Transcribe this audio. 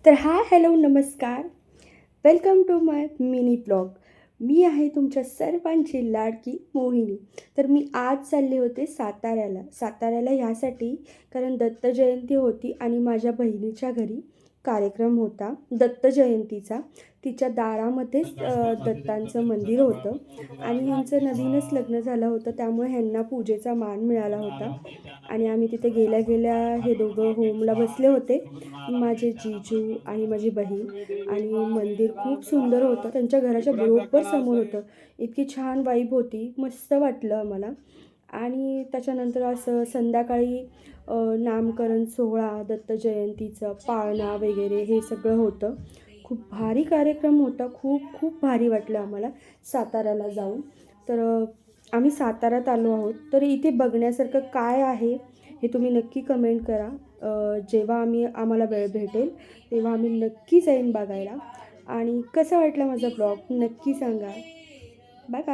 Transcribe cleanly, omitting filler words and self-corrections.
तर हॅलो नमस्कार. Welcome to my mini blog. मी आहे तुमच्या सर्वांची लाडकी मोहिनी. तर मी आज चालले होते साताऱ्याला ह्यासाठी कारण दत्त जयंती होती आणि माझ्या बहिणीच्या घरी कार्यक्रम होता दत्त जयंतीचा. तिच्या दारामध्येच दत्तांचं मंदिर होतं आणि ह्यांचं नवीनच लग्न झालं होतं, त्यामुळे ह्यांना पूजेचा मान मिळाला होता. आणि आम्ही तिथे गेल्या गेल्या हे दोघं होमला बसले होते, माझे जीजू आणि माझी बहीण. आणि मंदिर खूप सुंदर होतं, त्यांच्या घराच्या बरोबर समोर होतं. इतकी छान वाईब होती, मस्त वाटलं आम्हाला. आणि त्याच्यानंतर असं संध्याकाळी नामकरण सोहळा, दत्त जयंतीचं पाळणा वगैरे हे सगळं होतं. खूप भारी कार्यक्रम होता, खूप खूप भारी वाटलं आम्हाला साताऱ्याला जाऊन. तर आम्ही साताऱ्यात आलो आहोत. तर इथे बघण्यासारखं काय आहे हे तुम्ही नक्की कमेंट करा. जेव्हा आम्हाला वेळ भेटेल तेव्हा आम्ही नक्की जाईन बघायला. आणि कसा वाटला माझा ब्लॉग नक्की सांगा. Bye bye.